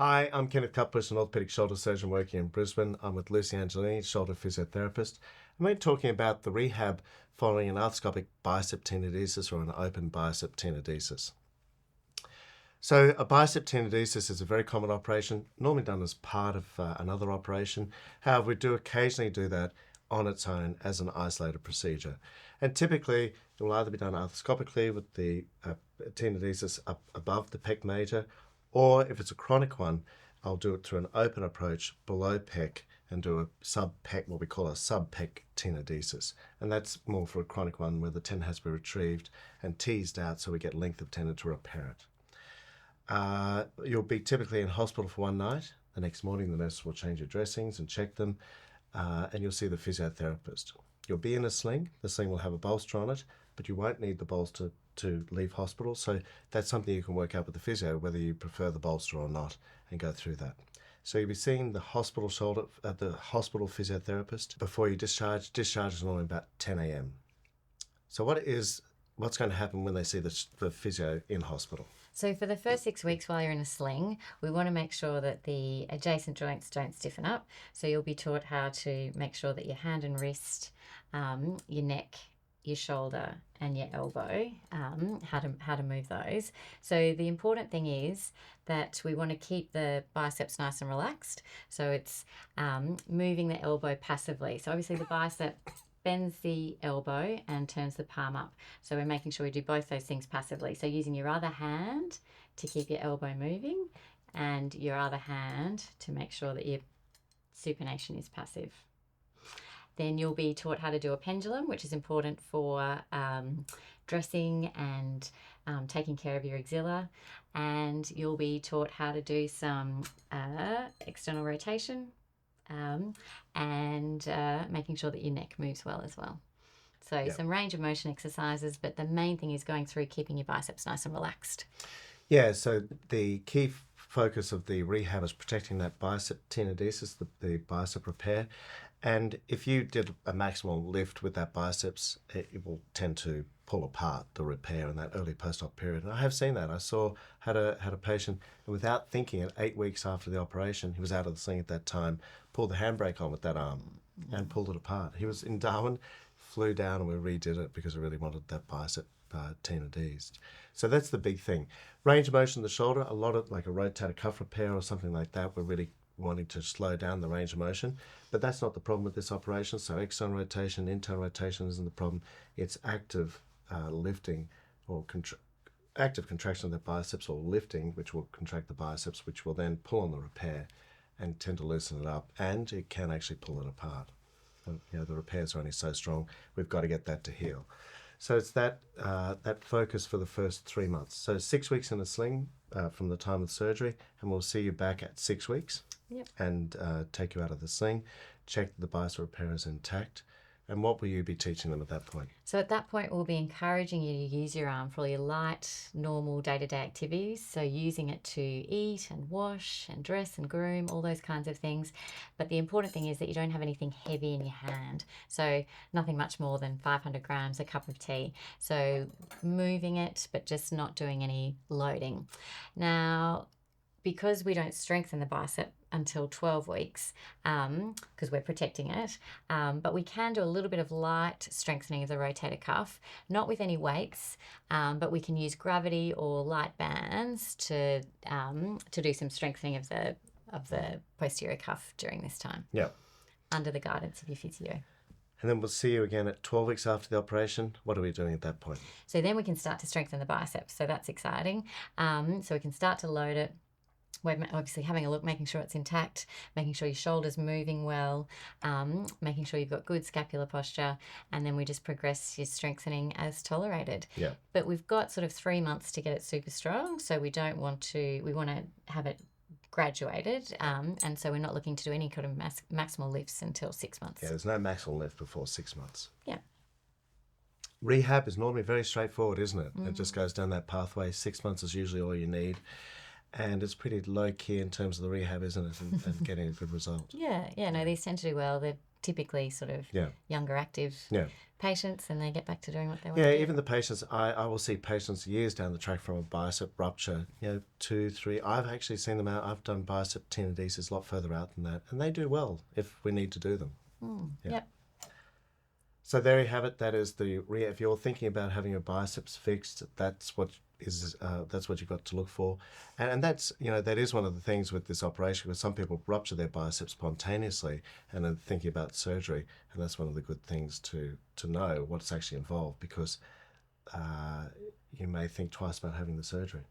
Hi, I'm Kenneth Cutbush, an orthopaedic shoulder surgeon working in Brisbane. I'm with Lucy Angelini, shoulder physiotherapist. And we're talking about the rehab following an arthroscopic bicep tenodesis or an open bicep tenodesis. So a bicep tenodesis is a very common operation, normally done as part of another operation. However, we do occasionally do that on its own as an isolated procedure. And typically, it will either be done arthroscopically with the tenodesis up above the pec major, or if it's a chronic one, I'll do it through an open approach below pec and do a sub-pec, what we call a sub-pec tenodesis. And that's more for a chronic one where the tendon has to be retrieved and teased out so we get length of tendon to repair it. You'll be typically in hospital for one night. The next morning, the nurse will change your dressings and check them, and you'll see the physiotherapist. You'll be in a sling. The sling will have a bolster on it, but you won't need the bolster to leave hospital. So that's something you can work out with the physio, whether you prefer the bolster or not, and go through that. So you'll be seeing the hospital hospital physiotherapist before you discharge. Discharge is normally about 10 a.m. So what's going to happen when they see the physio in hospital? So for the first 6 weeks while you're in a sling, we want to make sure that the adjacent joints don't stiffen up. So you'll be taught how to make sure that your hand and wrist, your neck, your shoulder and your elbow, how to move those. So the important thing is that we want to keep the biceps nice and relaxed. So it's moving the elbow passively. So obviously the bicep bends the elbow and turns the palm up. So we're making sure we do both those things passively. So using your other hand to keep your elbow moving and your other hand to make sure that your supination is passive. Then you'll be taught how to do a pendulum, which is important for dressing and taking care of your axilla. And you'll be taught how to do some external rotation and making sure that your neck moves well as well. So some range of motion exercises, but the main thing is going through keeping your biceps nice and relaxed. Yeah, so the key focus of the rehab is protecting that bicep tenodesis, the bicep repair. And if you did a maximal lift with that biceps, it will tend to pull apart the repair in that early post-op period. And I have seen that. I had a patient, and without thinking it, 8 weeks after the operation, he was out of the sling at that time, pulled the handbrake on with that arm and pulled it apart. He was in Darwin, flew down, and we redid it because we really wanted that bicep tenodesed. So that's the big thing. Range of motion of the shoulder, a lot of like a rotator cuff repair or something like that, we're really wanting to slow down the range of motion, but that's not the problem with this operation. So external rotation, internal rotation isn't the problem. It's active lifting or active contraction of the biceps, or lifting, which will contract the biceps, which will then pull on the repair and tend to loosen it up, and it can actually pull it apart. The repairs are only so strong. We've got to get that to heal. So it's that focus for the first 3 months. So 6 weeks in a sling from the time of surgery, and we'll see you back at 6 weeks. Yep. And take you out of the sling, check that the bicep repair is intact. And what will you be teaching them at that point? So at that point, we'll be encouraging you to use your arm for all your light, normal day-to-day activities. So using it to eat and wash and dress and groom, all those kinds of things. But the important thing is that you don't have anything heavy in your hand. So nothing much more than 500 grams, a cup of tea. So moving it, but just not doing any loading. Now, because we don't strengthen the bicep until 12 weeks, because we're protecting it, but we can do a little bit of light strengthening of the rotator cuff, not with any weights, but we can use gravity or light bands to do some strengthening of the posterior cuff during this time. Yeah. Under the guidance of your physio. And then we'll see you again at 12 weeks after the operation. What are we doing at that point? So then we can start to strengthen the biceps. So that's exciting. So we can start to load it. We're obviously having a look, making sure it's intact, making sure your shoulder's moving well, making sure you've got good scapular posture, and then we just progress your strengthening as tolerated. Yeah. But we've got sort of 3 months to get it super strong, so we want to have it graduated, and so we're not looking to do any kind of maximal lifts until 6 months. Yeah, there's no maximal lift before 6 months. Yeah. Rehab is normally very straightforward, isn't it? It just goes down that pathway. 6 months is usually all you need. And it's pretty low key in terms of the rehab, isn't it? And getting a good result. Yeah, no, these tend to do well. They're typically sort of Yeah. younger, active Yeah. patients, and they get back to doing what they want Yeah, to do. even the patients, I will see patients years down the track from a bicep rupture, 2, 3. I've actually seen them out. I've done bicep tenodesis a lot further out than that, and they do well if we need to do them. Yeah. Yep. So there you have it. That is the if you're thinking about having your biceps fixed, that's what you've got to look for, and that's that is one of the things with this operation, because some people rupture their biceps spontaneously and are thinking about surgery, and that's one of the good things to know what's actually involved, because you may think twice about having the surgery.